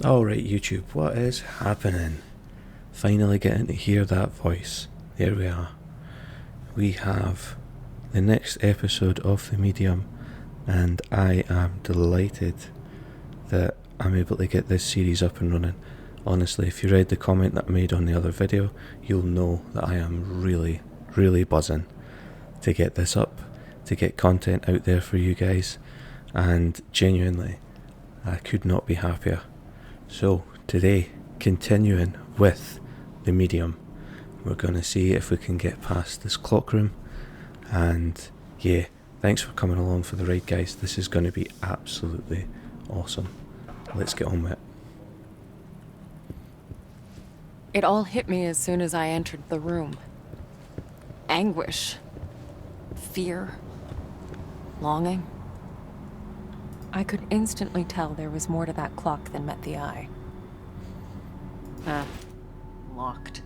Alright YouTube, what is happening? Finally getting to hear that voice. There we are. We have the next episode of The Medium, and I am delighted that I'm able to get this series up and running. Honestly, if you read the comment that I made on the other video, you'll know that I am really buzzing to get this up, to get content out there for you guys, and genuinely, I could not be happier. So today, continuing with The Medium, we're going to see if we can get past this clock room, and yeah, thanks for coming along for the ride guys. This is going to be absolutely awesome. Let's get on with it. It all hit me as soon as I entered the room. Anguish. Fear. Longing. I could instantly tell there was more to that clock than met the eye. Locked.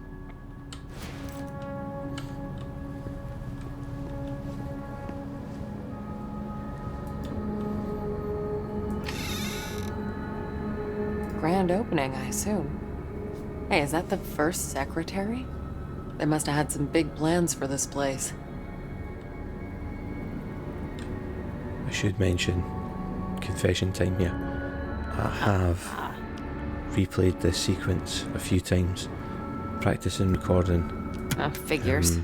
Grand opening, I assume. Hey, is that the first secretary? They must have had some big plans for this place. I should mention, confession time here, I have replayed this sequence a few times, practicing recording. Figures.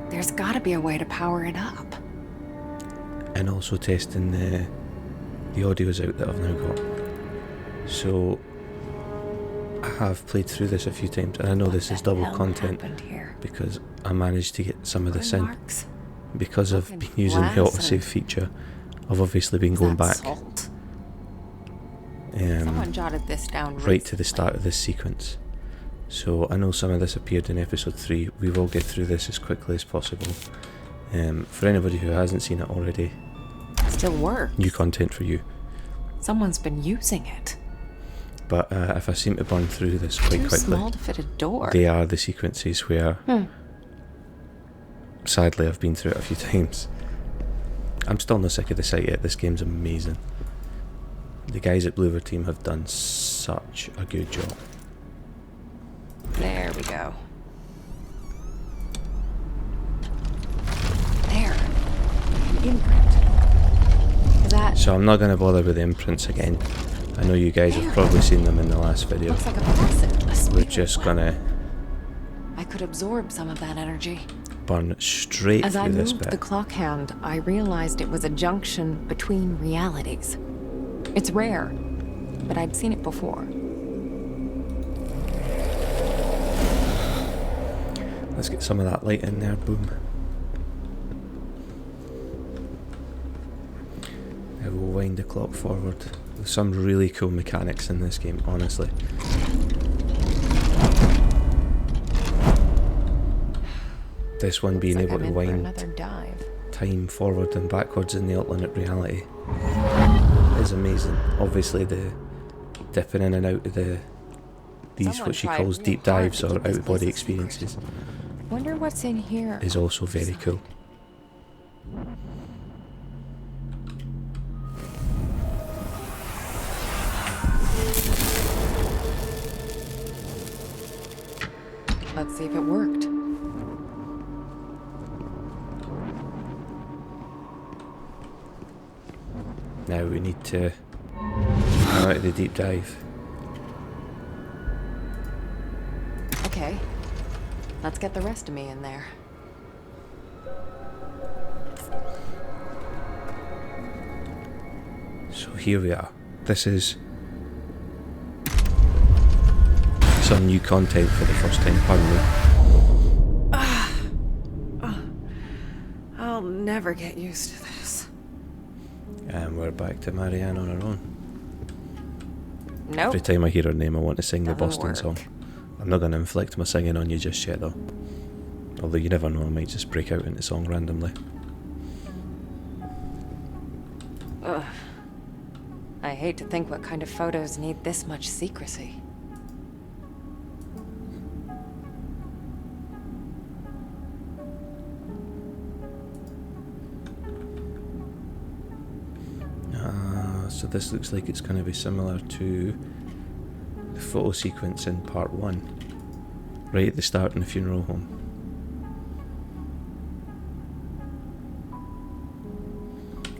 There's gotta be a way to power it up. And also testing the audios out that I've now got. So I have played through this a few times, and I know this is double content because I managed to get some of this in. Because I've been using the autosave feature, I've obviously been going back Someone jotted this down right to the start of this sequence. So I know some of this appeared in episode 3. We will get through this as quickly as possible. For anybody who hasn't seen it already, still works. New content for you. Someone's been using it. But if I seem to burn through this quite quickly, small to fit a door. They are the sequences where sadly I've been through it a few times. I'm still not sick of the sight yet. This game's amazing. The guys at Bloober team have done such a good job. There we go. There. An imprint. Is that... So I'm not going to bother with the imprints again. I know you guys have probably seen them in the last video. Looks like a faucet. We're just gonna... I could absorb some of that energy. Burn straight As through I this moved bit. the clock hand, I realized it was a junction between realities. It's rare, but I'd seen it before. Let's get some of that light in there, boom. Now we'll wind the clock forward. There's some really cool mechanics in this game, honestly. This one being able to wind time forward and backwards in the alternate reality is amazing. Obviously the dipping in and out of these what she calls deep dives or out of body experiences Wonder what's in here. is also very cool. Let's see if it worked. Now we need to come out of the deep dive. Okay. Let's get the rest of me in there. So here we are. This is some new content for the first time, pardon me. I'll never get used to this. And we're back to Marianne on her own. Nope. Every time I hear her name I want to sing the Doesn't Boston work. song. I'm not going to inflict my singing on you just yet though. Although you never know, I might just break out into song randomly. Ugh. I hate to think what kind of photos need this much secrecy. So this looks like it's going to be similar to the photo sequence in part 1, right at the start in the funeral home.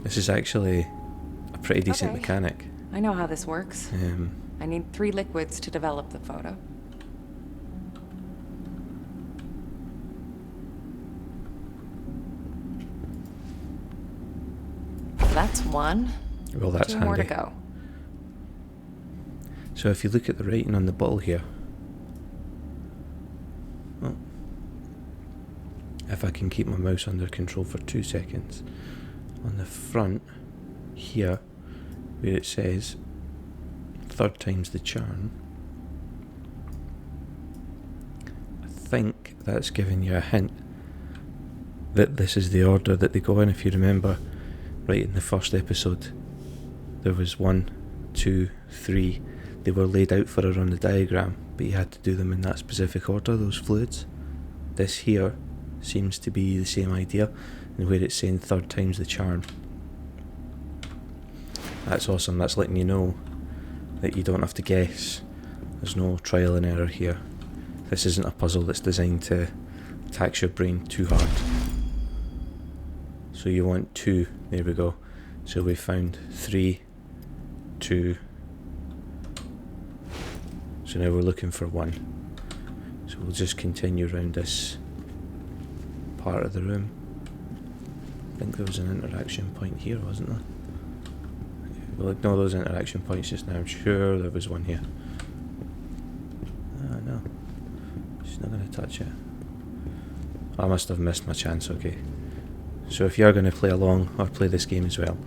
This is actually a pretty decent Okay. mechanic. I know how this works. I need 3 liquids to develop the photo. That's 1. Well, that's 2 more to handy. go. So if you look at the writing on the bottle here, oh, if I can keep my mouse under control for 2 seconds, on the front here, where it says 3rd time's the charm, I think that's giving you a hint that this is the order that they go in. If you remember, right in the first episode, there was 1, 2, 3. They were laid out for her on the diagram, but you had to do them in that specific order, those fluids. This here seems to be the same idea, and where it's saying 3rd time's the charm. That's awesome. That's letting you know that you don't have to guess. There's no trial and error here. This isn't a puzzle that's designed to tax your brain too hard. So you want 2, there we go. So we found 3, 2. So now we're looking for 1. So we'll just continue around this part of the room. I think there was an interaction point here, wasn't there? We'll ignore those interaction points just now. I'm sure there was one here. Ah, no. She's not going to touch it. I must have missed my chance, okay. So if you're going to play along or play this game as well,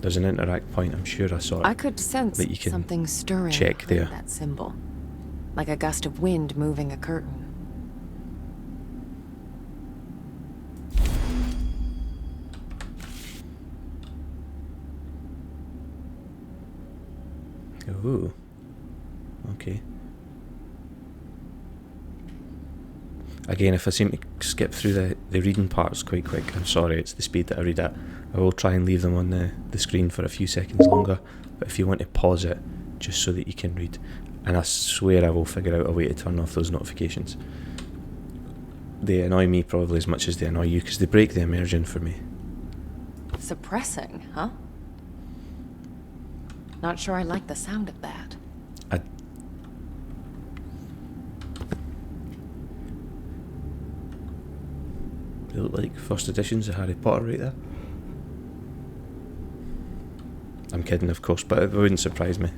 there's an interact point, I'm sure I saw it. I could sense that you can something stirring check behind there. that symbol. Like a gust of wind moving a curtain. Ooh. Okay. Again, if I seem to skip through the reading parts quite quick, I'm sorry, it's the speed that I read at. I will try and leave them on the screen for a few seconds longer, but if you want to pause it, just so that you can read. And I swear I will figure out a way to turn off those notifications. They annoy me probably as much as they annoy you, because they break the immersion for me. Suppressing, huh? Not sure I like the sound of that. They look like first editions of Harry Potter right there. I'm kidding, of course, but it wouldn't surprise me.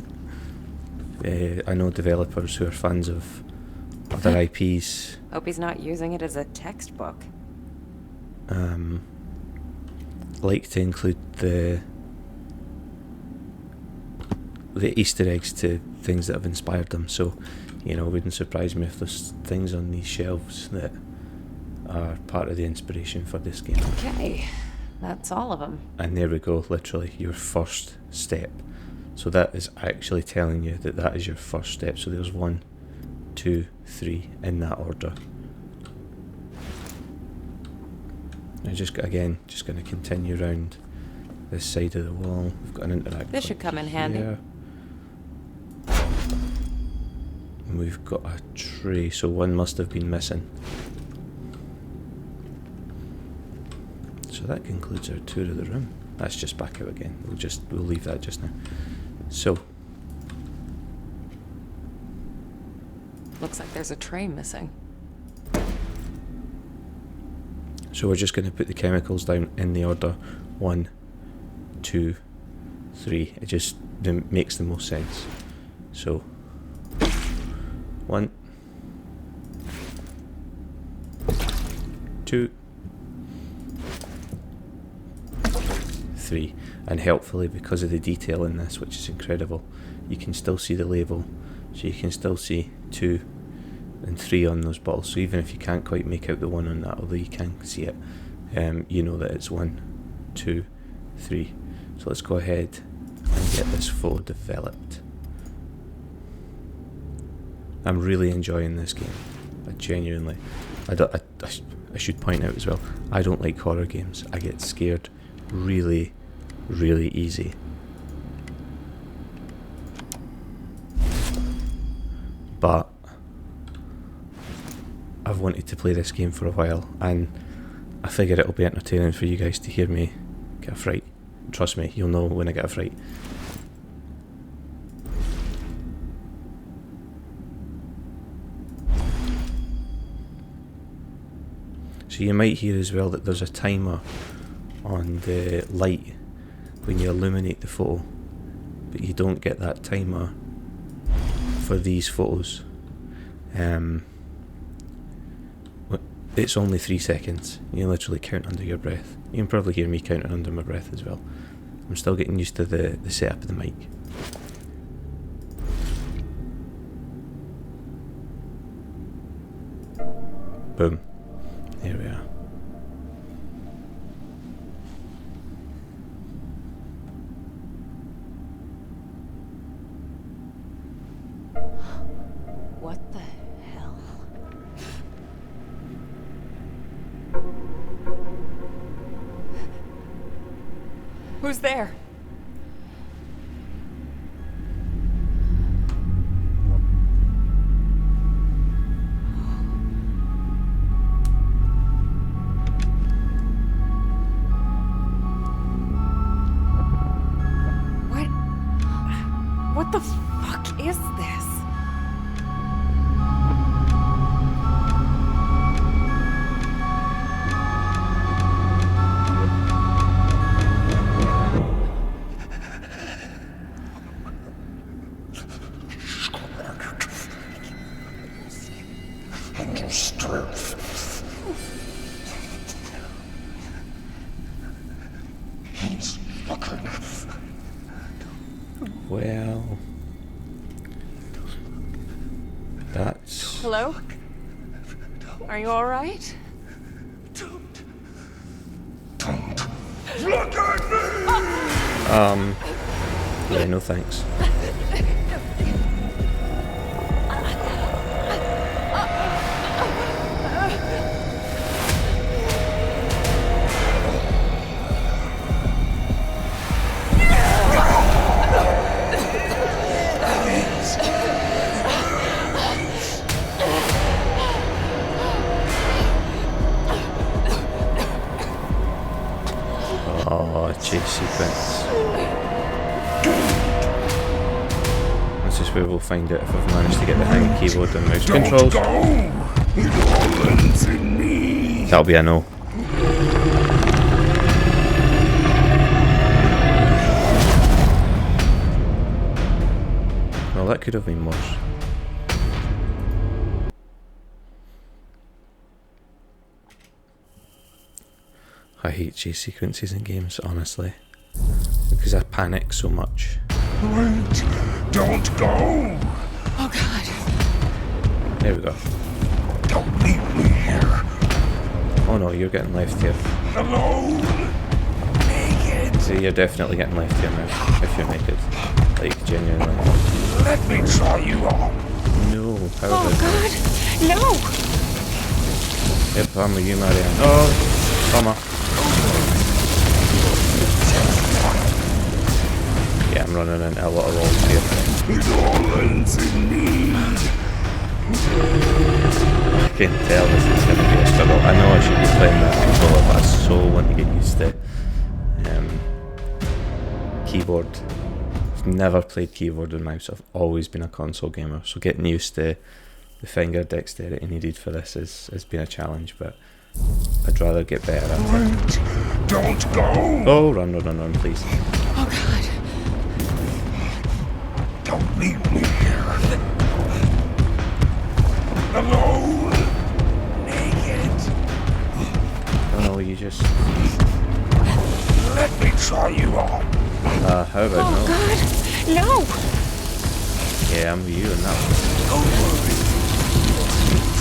I know developers who are fans of other IPs. Hope he's not using it as a textbook. Like to include the Easter eggs to things that have inspired them. So, you know, it wouldn't surprise me if there's things on these shelves that are part of the inspiration for this game. Okay, that's all of them. And there we go, literally, your first step. So that is actually telling you that that is your first step. So there's 1, 2, 3 in that order. I'm just going to continue around this side of the wall. We've got an interact. This should come in handy. Here. And we've got a tray, so 1 must have been missing. So that concludes our tour of the room. That's just back out again. We'll leave that just now. So Looks like there's a tray missing. So we're just going to put the chemicals down in the order 1, 2, 3. It just makes the most sense. So 1, 2, 3. And helpfully, because of the detail in this, which is incredible, you can still see the label. So you can still see 2 and 3 on those bottles. So even if you can't quite make out the 1 on that, although you can see it, you know that it's 1, 2, 3. So let's go ahead and get this photo developed. I'm really enjoying this game. I genuinely. I should point out as well, I don't like horror games. I get scared really, really easy. but I've wanted to play this game for a while, and I figure it'll be entertaining for you guys to hear me get a fright. Trust me, you'll know when I get a fright. So you might hear as well that there's a timer on the light when you illuminate the photo, but you don't get that timer for these photos. It's only 3 seconds. You literally count under your breath. You can probably hear me counting under my breath as well. I'm still getting used to the setup of the mic. Boom. There we are. What the hell? Who's there? What the fuck is this? Well, that's... Hello? Are you alright? Don't look at me! Yeah, no thanks. Oh, chase sequence. This is where we'll find out if I've managed to get the hang of keyboard and mouse controls. It all ends in me. That'll be a no. Well, that could have been worse. I hate chase sequences in games, honestly, because I panic so much. Wait, don't go. Oh god. There we go. Don't leave me here. Oh no, you're getting left here. Alone. Naked. So you're definitely getting left here now, if you're naked. Like, genuinely. Let me try you on. No, how Oh about... god. No! Yep, I'm with you, Marianne. Oh, bummer. Yeah, I'm running into a lot of walls here. It all ends in me. I can tell this is going to be a struggle. I know I should be playing that controller, but I so want to get used to keyboard. I've never played keyboard and mouse. I've always been a console gamer, so getting used to the finger dexterity needed for this has been a challenge, but I'd rather get better at it. Wait, don't go. Oh, run, please. Oh god. Don't leave me here. Alone. Naked. Oh no, you just... Let me try you on. how about Oh no? god. No! Yeah, I'm with you on that Don't worry.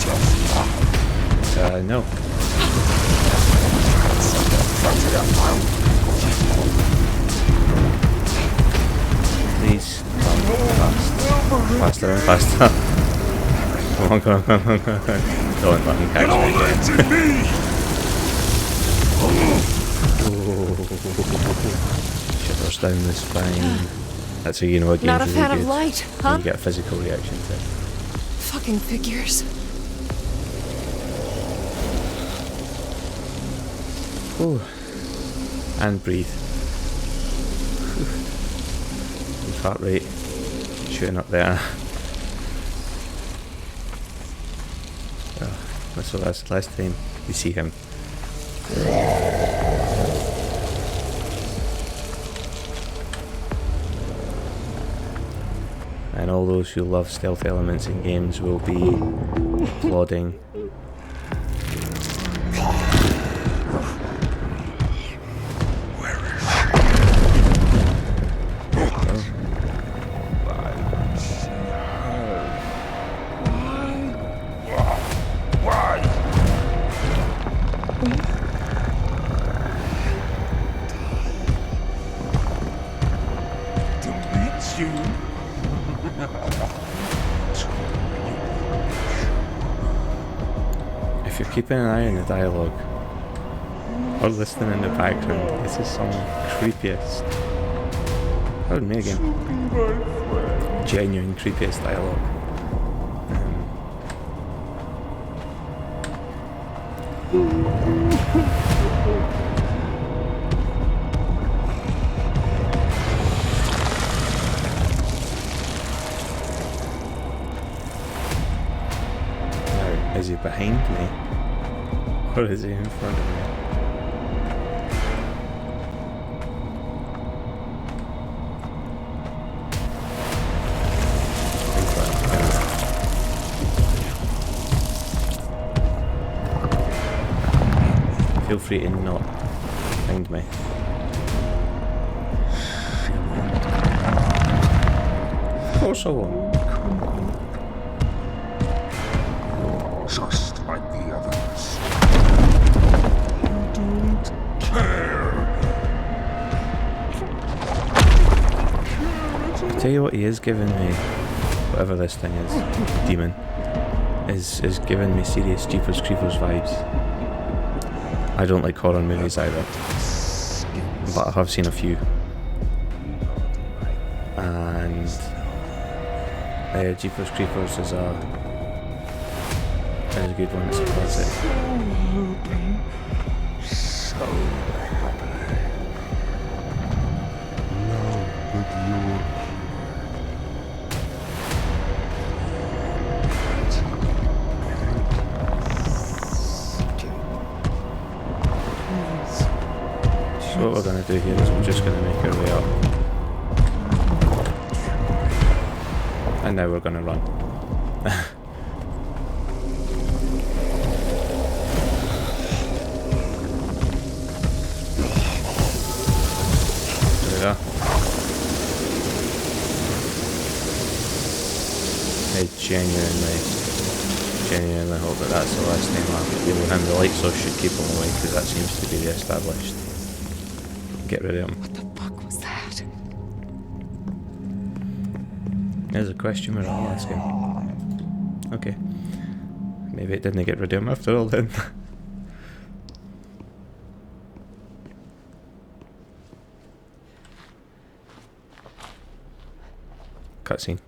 Just one. No. Please, come fast. Faster and faster. Come on. Don't let him catch me again. Shivers down the spine. That's how you know a game's Not a really fan good. of light, When huh? you get a physical reaction to it. Fucking figures. Ooh. And breathe. Heart rate shooting up there. So that's the last time we see him. And all those who love stealth elements in games will be applauding. If you're keeping an eye on the dialogue or listening in the background, this is some creepiest, pardon me again, genuine creepiest dialogue. Now, is he behind me? Or is he in front of me? Feel free to not find me. Of course I won't. Just like the others. You don't care. Tell you what, he is giving me, whatever this thing is, demon, is giving me serious Jeepers Creepers vibes. I don't like horror movies either, but I have seen a few. And Jeepers Creepers is a good one, it's a classic. So happy. Now that you're So what we're going to do here is we're just going to make our way up. And now we're going to run. There we go. I genuinely hope that that's the last time I deal with him. The light source should keep him away because that seems to be the established. Get rid of him. What the fuck was that? There's a question we're all asking. Okay. Maybe it didn't get rid of him after all then. Cutscene.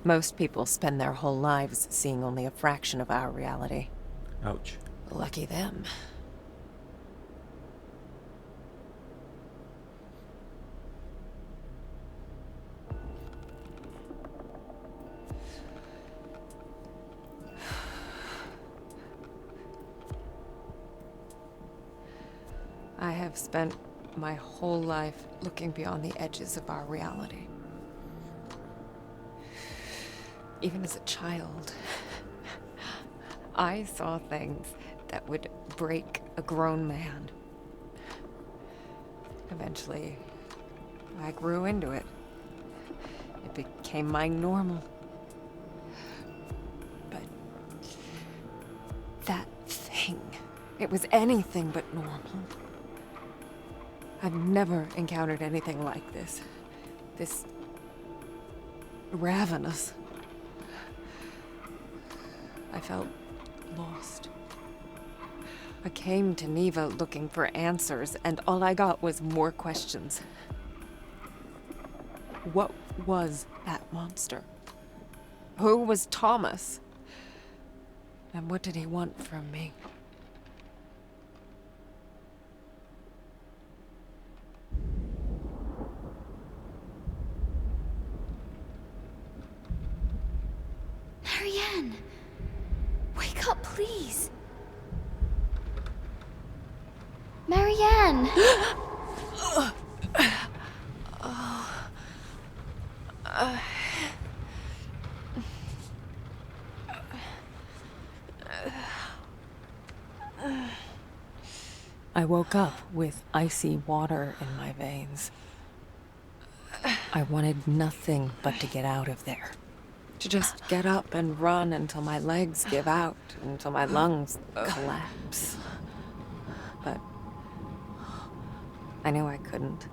Most people spend their whole lives seeing only a fraction of our reality. Ouch. Lucky them. I have spent my whole life looking beyond the edges of our reality. Even as a child, I saw things that would break a grown man. Eventually, I grew into it. It became my normal. But that thing. It was anything but normal. I've never encountered anything like this. This ravenous. I felt lost. I came to Neva looking for answers, and all I got was more questions. What was that monster? Who was Thomas? And what did he want from me? Marianne! Wake up, please! Marianne! I woke up with icy water in my veins. I wanted nothing but to get out of there. To just get up and run until my legs give out, until my lungs collapse. But I knew I couldn't.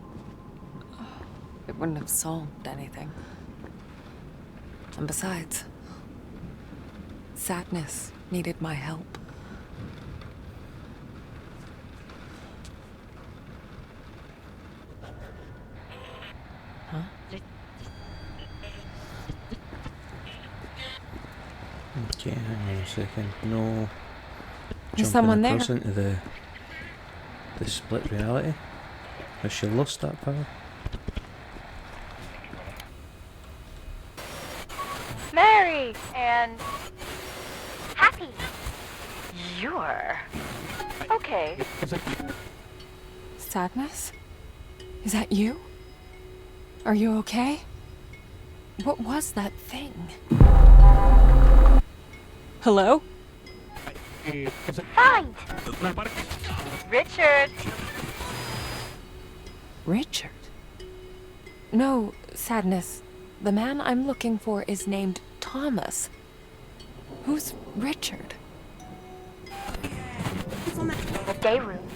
It wouldn't have solved anything. And besides, sadness needed my help. Huh? Okay, hang on a second. No. There's someone there. Across into the split reality. Has she lost that power? Merry and happy. You're okay. Sadness? Is that you? Are you okay? What was that thing? Hello? Find Richard. Richard? No, Sadness. The man I'm looking for is named Thomas. Who's Richard? The day room.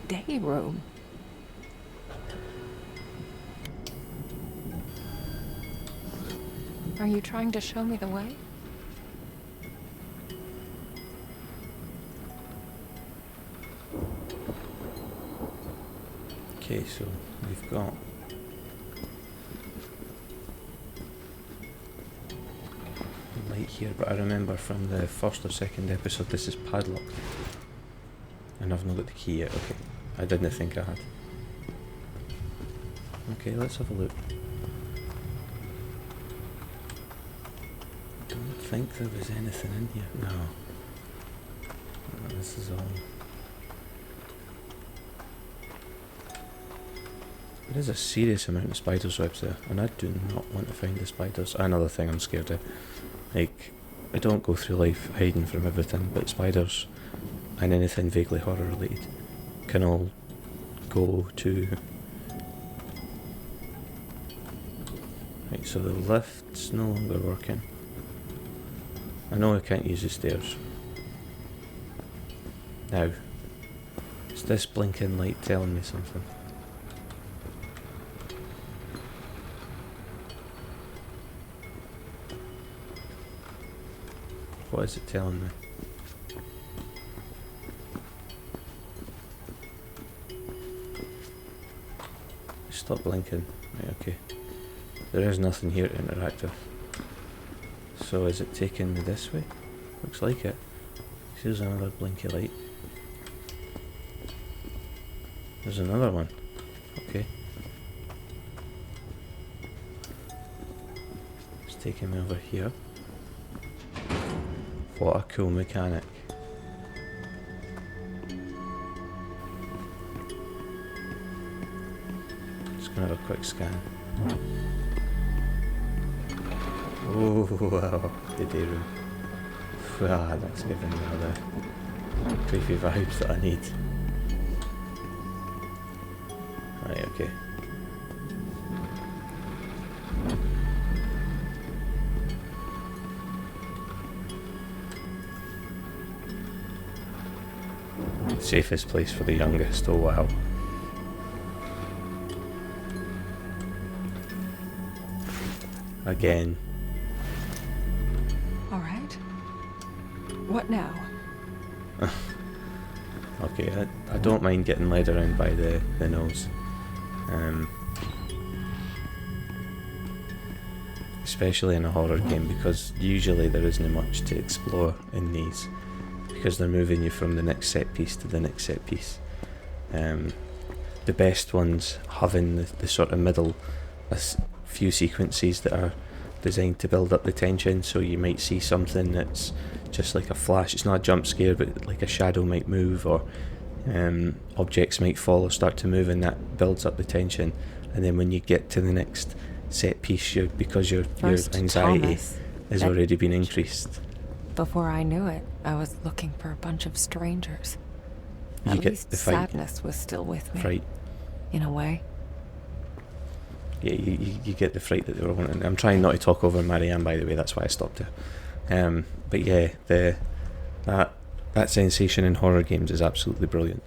Day room. Are you trying to show me the way? Okay, so we've got light here, but I remember from the first or second episode this is padlocked. And I've not got the key yet, okay. I didn't think I had. Okay, let's have a look. I don't think there was anything in here, no. No, this is all... There is a serious amount of spiders webs there, and I do not want to find the spiders. Another thing I'm scared of. Like, I don't go through life hiding from everything, but spiders and anything vaguely horror related can all go to... Right, so the lift's no longer working. I know I can't use the stairs. Now, is this blinking light telling me something? What is it telling me? Stop blinking. Right, okay. There is nothing here to interact with. So is it taking me this way? Looks like it. Here's another blinky light. There's another one. Okay. It's taking me over here. What a cool mechanic. Just gonna have a quick scan. Oh wow, the day room. Wow, that's giving me all the creepy vibes that I need. Right, okay. Safest place for the youngest, oh wow. Again. Alright. What now? Okay, I don't mind getting led around by the nose. Especially in a horror game, because usually there isn't much to explore in these, because they're moving you from the next set piece to the next set piece. The best ones having the sort of middle, few sequences that are designed to build up the tension, so you might see something that's just like a flash. It's not a jump scare, but like a shadow might move, or objects might fall or start to move, and that builds up the tension. And then when you get to the next set piece, because your anxiety has already been increased. Before I knew it, I was looking for a bunch of strangers. You At get least the fight. sadness was still with me. Fright. In a way. Yeah, you get the fright that they were wanting. I'm trying not to talk over Marianne, by the way, that's why I stopped her. But yeah, that sensation in horror games is absolutely brilliant.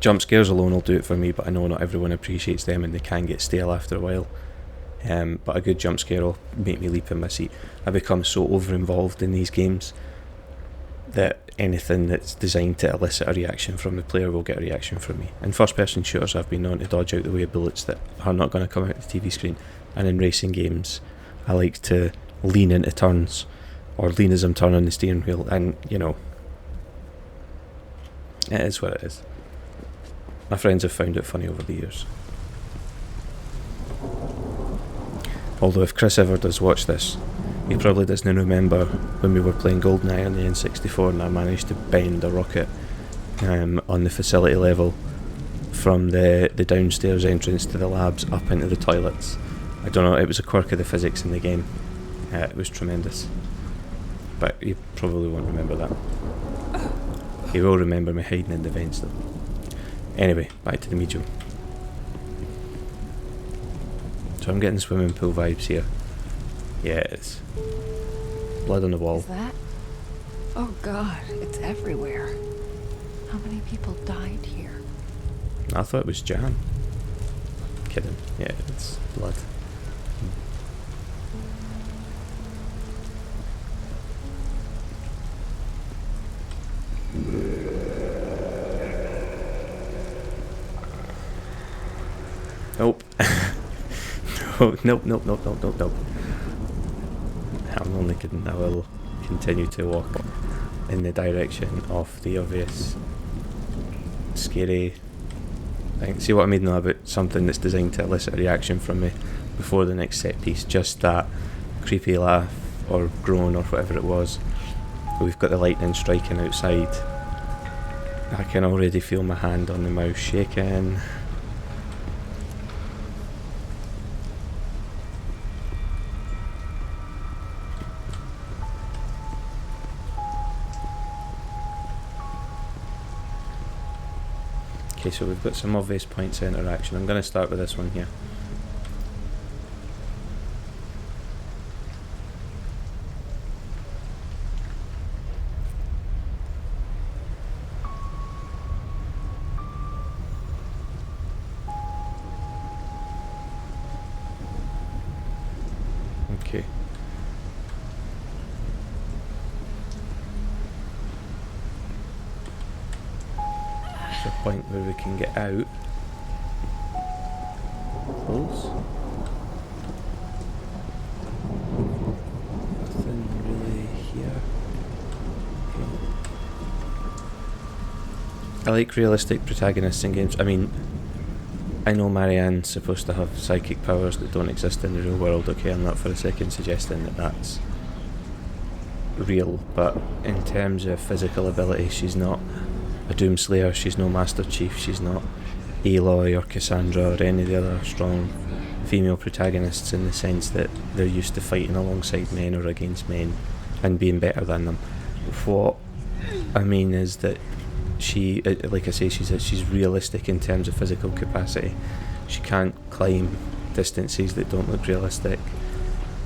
Jump scares alone will do it for me, but I know not everyone appreciates them, and they can get stale after a while. But a good jump scare will make me leap in my seat. I become so over-involved in these games that anything that's designed to elicit a reaction from the player will get a reaction from me. In first-person shooters, I've been known to dodge out the way of bullets that are not going to come out the TV screen, and in racing games, I like to lean into turns, or lean as I'm turning the steering wheel, and, you know, it is what it is. My friends have found it funny over the years. Although if Chris ever does watch this, he probably doesn't remember when we were playing GoldenEye on the N64 and I managed to bend a rocket on the facility level from the downstairs entrance to the labs up into the toilets. I don't know, it was a quirk of the physics in the game. It was tremendous. But you probably won't remember that. He will remember me hiding in the vents though. Anyway, back to the medium. So I'm getting swimming pool vibes here. Yeah, it's blood on the wall. Is that? Oh god, it's everywhere. How many people died here? I thought it was jam. Kidding. Yeah, it's blood. Nope. Nope. I'm only kidding. I will continue to walk in the direction of the obvious scary thing. See what I mean now about something that's designed to elicit a reaction from me before the next set piece? Just that creepy laugh or groan or whatever it was. We've got the lightning striking outside. I can already feel my hand on the mouse shaking. Okay, so we've got some obvious points of interaction. I'm going to start with this one here. Okay. A point where we can get out. Close. Nothing really here. Okay. I like realistic protagonists in games. I mean, I know Marianne's supposed to have psychic powers that don't exist in the real world. Okay, I'm not for a second suggesting that that's real, but in terms of physical ability, she's not a Doomslayer, she's no Master Chief, she's not Aloy or Cassandra or any of the other strong female protagonists, in the sense that they're used to fighting alongside men or against men and being better than them. What I mean is that she, like I say, she's realistic in terms of physical capacity. She can't climb distances that don't look realistic.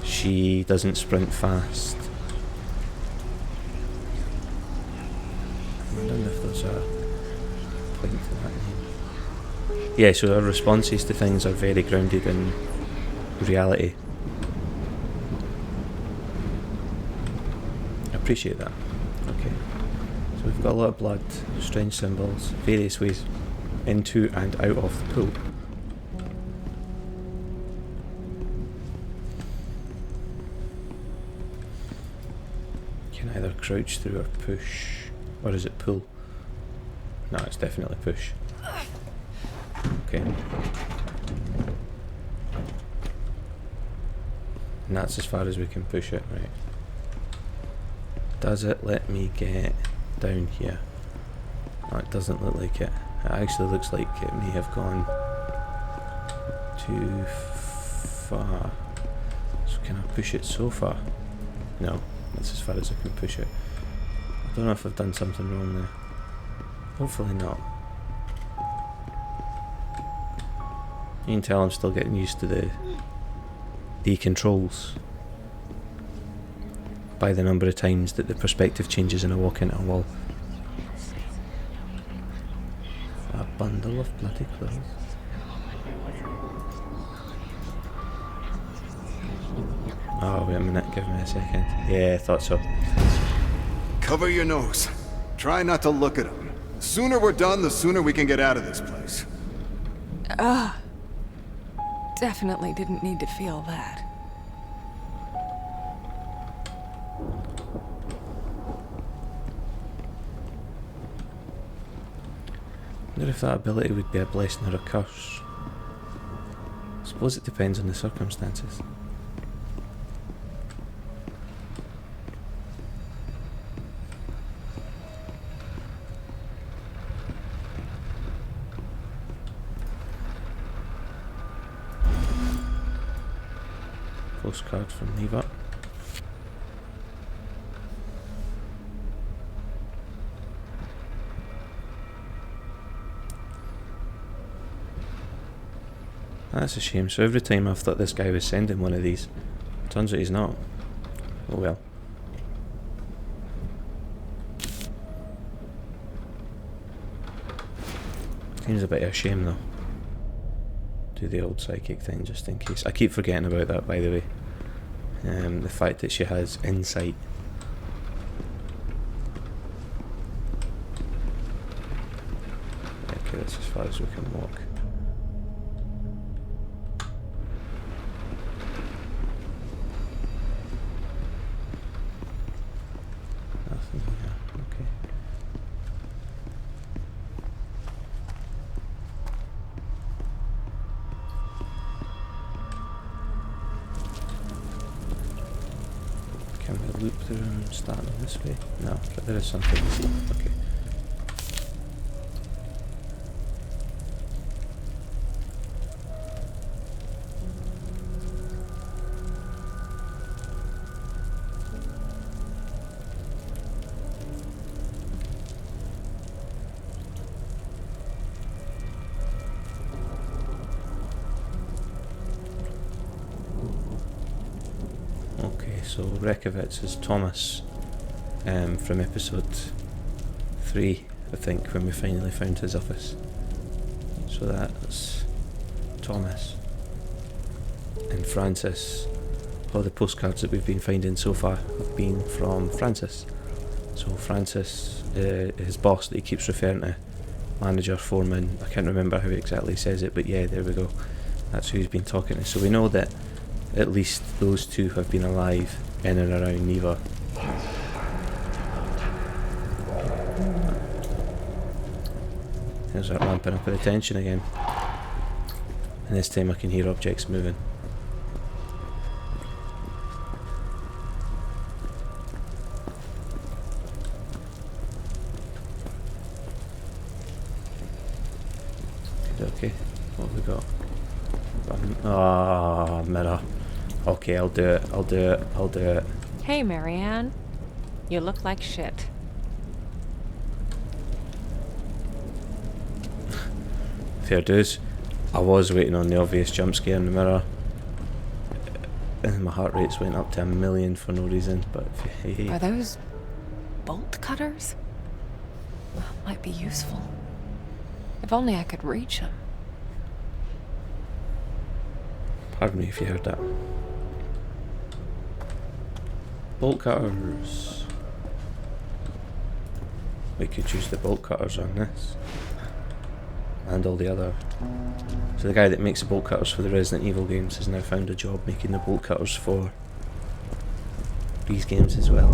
She doesn't sprint fast. there's a point to that name. Yeah, so our responses to things are very grounded in reality. I appreciate that. Okay. So we've got a lot of blood, strange symbols, various ways into and out of the pool. You can either crouch through or push. Or is it pull? No, it's definitely push. Okay. And that's as far as we can push it, right? Does it let me get down here? No, it doesn't look like it. It actually looks like it may have gone too far. So can I push it so far? No, that's as far as I can push it. I don't know if I've done something wrong there. Hopefully not. You can tell I'm still getting used to the controls by the number of times that the perspective changes and I walk into a wall. A bundle of bloody clothes. Oh, wait a minute, give me a second. Yeah, I thought so. Cover your nose. Try not to look at him. The sooner we're done, the sooner we can get out of this place. Definitely didn't need to feel that. I wonder if that ability would be a blessing or a curse. I suppose it depends on the circumstances. Postcard from Neva. That's a shame. So every time I've thought this guy was sending one of these, turns out he's not. Oh well. Seems a bit of a shame though. Do the old psychic thing just in case. I keep forgetting about that, by the way. The fact that she has insight. Okay, that's as far as we can walk. Nothing here. Okay. Can we loop the room starting this way? No, but there is something to see. Okay. So Rekovitz is Thomas from episode 3, I think, when we finally found his office. So that's Thomas. And Francis, all the postcards that we've been finding so far have been from Francis. So Francis, his boss that he keeps referring to, manager, foreman, I can't remember how he exactly says it, but yeah, there we go. That's who he's been talking to. So we know that at least those two have been alive in and around Neva. There's that ramping up of the tension again. And this time I can hear objects moving. Okay, what have we got? Ah, mirror. Okay, I'll do it. Hey, Marianne. You look like shit. Fair dues. I was waiting on the obvious jump scare in the mirror. And my heart rates went up to 1,000,000 for no reason, but hey. Are those bolt cutters? Might be useful. If only I could reach him. Pardon me if you heard that. Bolt cutters. We could use the bolt cutters on this. And all the other. So the guy that makes the bolt cutters for the Resident Evil games has now found a job making the bolt cutters for these games as well.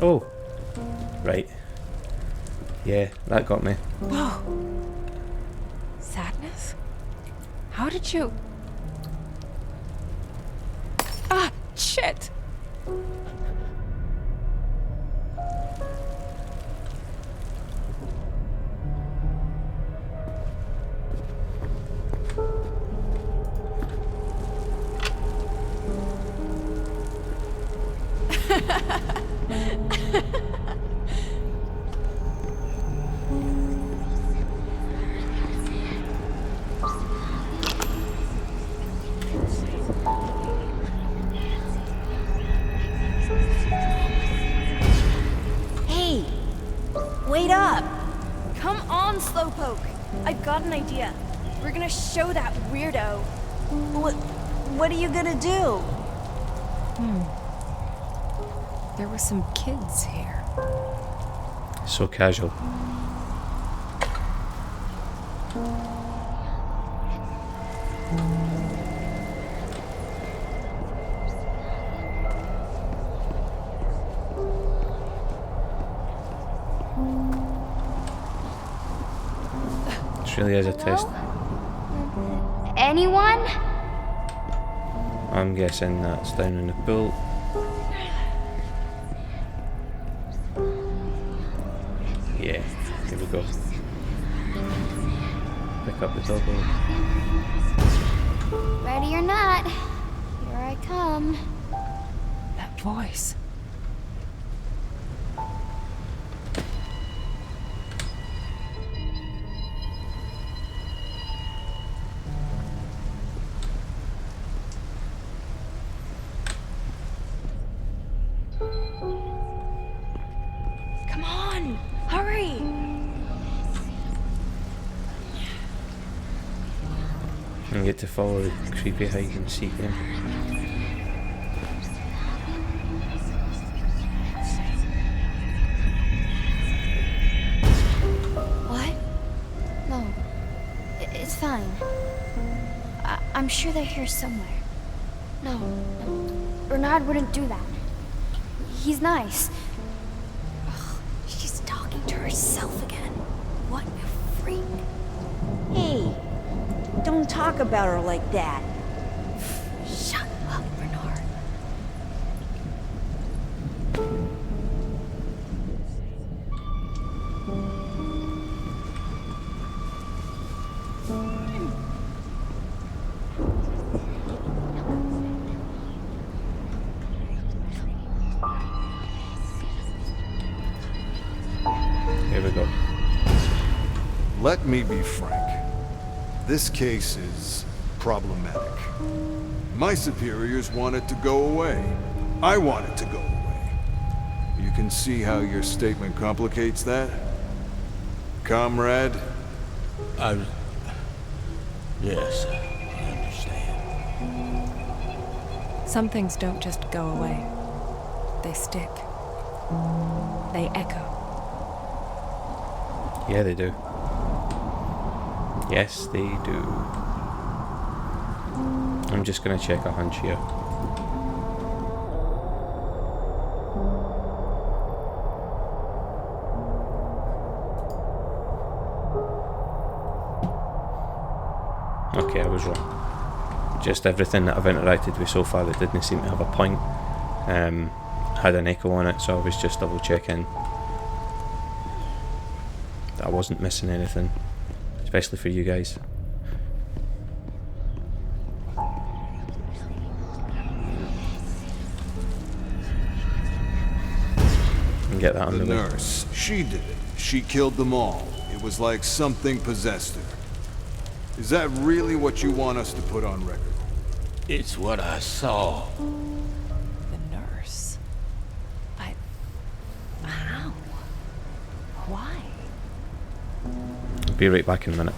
Oh! Right. Yeah, that got me. Whoa. Sadness? How did you... Ah, shit! Hey! Wait up! Come on, Slowpoke! I've got an idea. We're gonna show that weirdo. What are you gonna do? There were some kids here. So casual. This really is a test. Anyone? I'm guessing that's down in the pool. Yeah, here we go. Pick up the double. Ready or not, here I come. That voice. Come on! Hurry! And get to follow the creepy hide and seek game. What? No. It's fine. I'm sure they're here somewhere. No. Bernard wouldn't do that. He's nice. Ugh, she's talking to herself again. What a freak. Hey! Don't talk about her like that. Shut up, Bernard. Here we go. Let me be frank. This case is problematic. My superiors want it to go away. I want it to go away. You can see how your statement complicates that? Comrade? Yes, I understand. Some things don't just go away. They stick. They echo. Yeah, they do. Yes, they do. I'm just gonna check a hunch here. Okay, I was wrong. Just everything that I've interacted with so far that didn't seem to have a point had an echo on it, so I was just double checking that I wasn't missing anything, especially for you guys. And get that on The the way. nurse. She did it. She killed them all. It was like something possessed her. Is that really what you want us to put on record? It's what I saw. The nurse. I Be right back in a minute.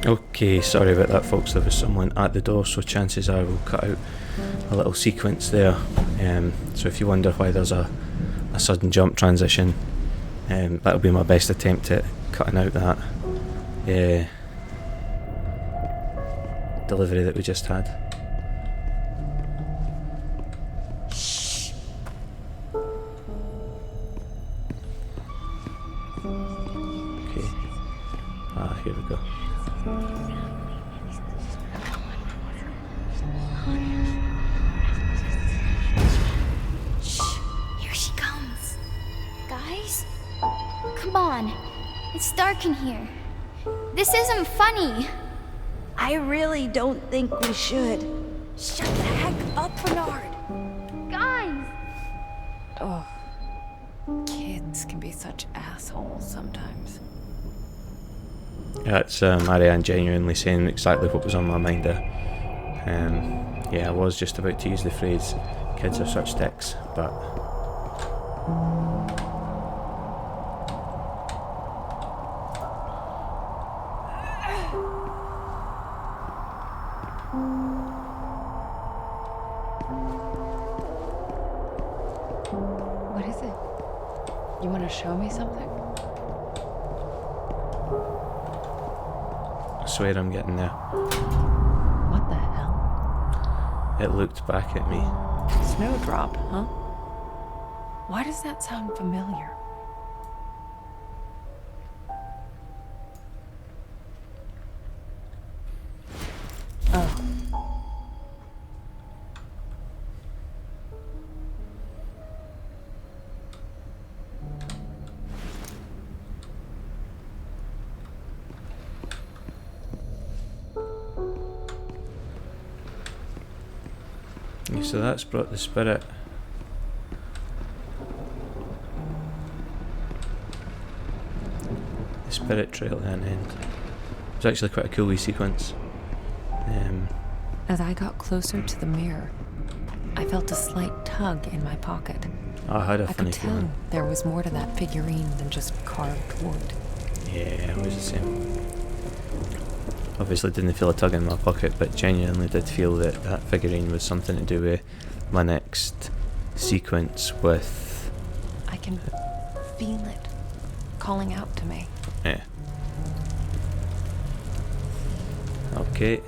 Okay, sorry about that, folks. There was someone at the door, so chances are we'll cut out a little sequence there. So if you wonder why there's a sudden jump transition, that'll be my best attempt at cutting out that delivery that we just had. Okay. Here we go. Shh, here she comes. Guys, come on. It's dark in here. This isn't funny. I really don't think we should. Shut the heck up, Bernard. Guys! Oh, kids can be such assholes sometimes. Yeah, it's Marianne genuinely saying exactly what was on my mind there. Yeah, I was just about to use the phrase, kids are such dicks, but... What is it? You want to show me something? I swear I'm getting there. What the hell? It looked back at me. Snowdrop, huh? Why does that sound familiar? Oh. So that's brought the spirit. The spirit trail to an end. It's actually quite a cool wee sequence. As I got closer to the mirror, I felt a slight tug in my pocket. I had a I funny could tell feeling. there was more to that figurine than just carved wood. Yeah, it was the same. Obviously didn't feel a tug in my pocket, but genuinely did feel that that figurine was something to do with my next sequence with... I can feel it calling out to me. Yeah. Okay.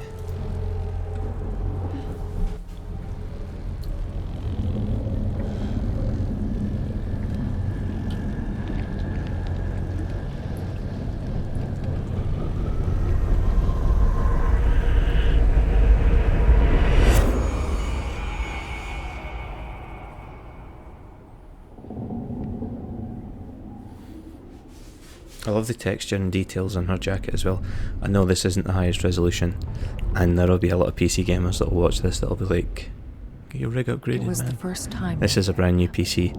I love the texture and details on her jacket as well. I know this isn't the highest resolution, and there'll be a lot of PC gamers that'll watch this that'll be like, "Get your rig upgraded, It was man." the first time This is a brand new PC.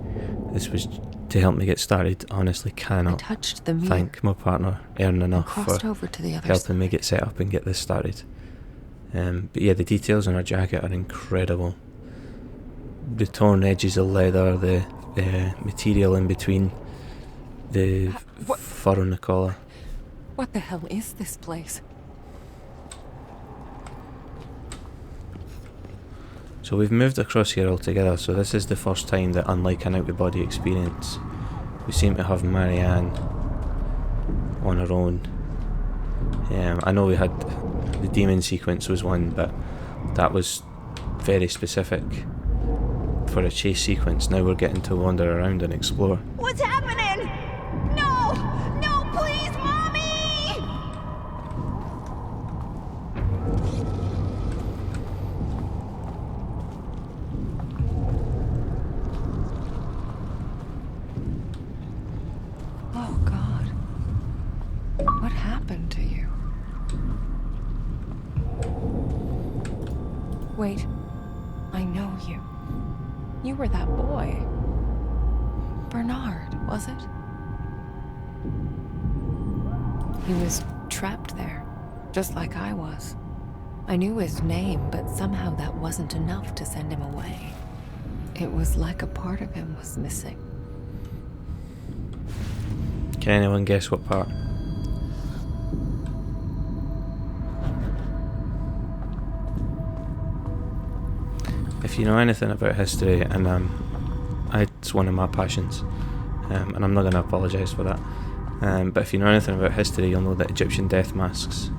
This was to help me get started. Honestly, I cannot touched the mirror thank my partner Erin and enough crossed for over to the other helping side. me get set up and get this started. But yeah, the details on her jacket are incredible. The torn edges of leather, the material in between, the what- fur on the collar. What the hell is this place? So we've moved across here altogether, so this is the first time that, unlike an out-of-body experience, we seem to have Marianne on her own. I know we had the demon sequence was one, but that was very specific for a chase sequence. Now we're getting to wander around and explore. What's happening? No! No, please, Mommy! Oh, God. What happened to you? Wait. I know you. You were that boy. Bernard, was it? He was trapped there, just like I was. I knew his name, but somehow that wasn't enough to send him away. It was like a part of him was missing. Can anyone guess what part? If you know anything about history, and it's one of my passions, and I'm not going to apologise for that, but if you know anything about history, you'll know that Egyptian death masks,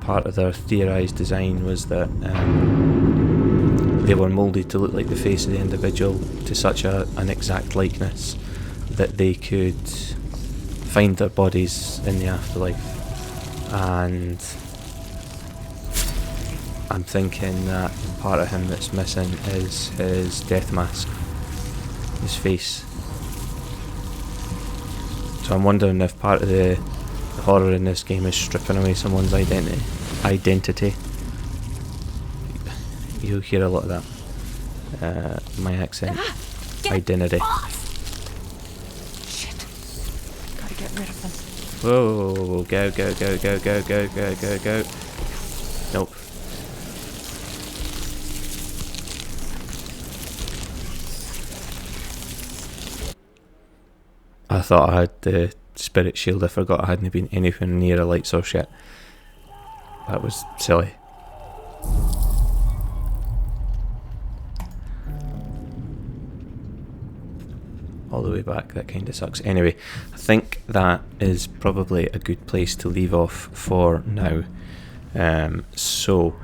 part of their theorised design was that they were moulded to look like the face of the individual to such an exact likeness that they could find their bodies in the afterlife. And I'm thinking that part of him that's missing is his death mask, his face. So I'm wondering if part of the horror in this game is stripping away someone's identity. You'll hear a lot of that. My accent. Identity. Shit. Gotta get rid of them. Whoa, go, go, go, go, go, go, go, go, go. Nope. I thought I had the spirit shield. I forgot I hadn't been anything near a light source yet. That was silly. All the way back, that kind of sucks. Anyway, I think that is probably a good place to leave off for now. So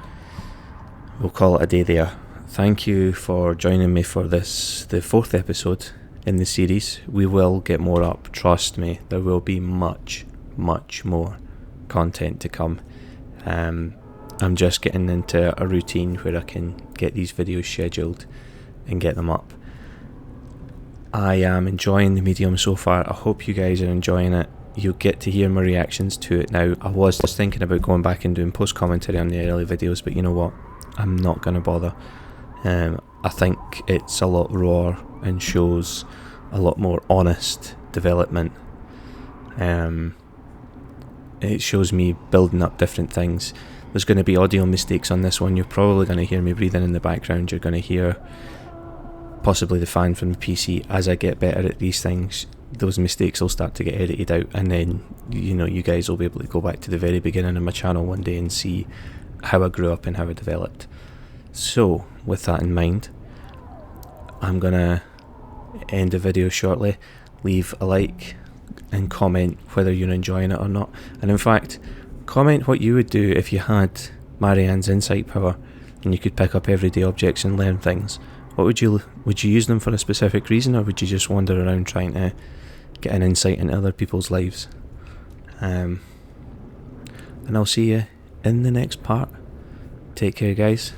we'll call it a day there. Thank you for joining me for this, the 4th episode in the series. We will get more up, trust me. There will be much, much more content to come. I'm just getting into a routine where I can get these videos scheduled and get them up. I am enjoying the medium so far. I hope you guys are enjoying it. You'll get to hear my reactions to it now. I was just thinking about going back and doing post commentary on the early videos, but you know what? I'm not going to bother. I think it's a lot rawer and shows a lot more honest development. It shows me building up different things. There's going to be audio mistakes on this one. You're probably going to hear me breathing in the background. You're going to hear possibly the fan from the PC. As I get better at these things, those mistakes will start to get edited out, and then you guys will be able to go back to the very beginning of my channel one day and see how I grew up and how I developed. So with that in mind, I'm gonna end the video shortly. Leave a like and comment whether you're enjoying it or not, and in fact comment what you would do if you had Marianne's insight power and you could pick up everyday objects and learn things. What would you use them for a specific reason, or would you just wander around trying to get an insight into other people's lives? And I'll see you in the next part. Take care, guys.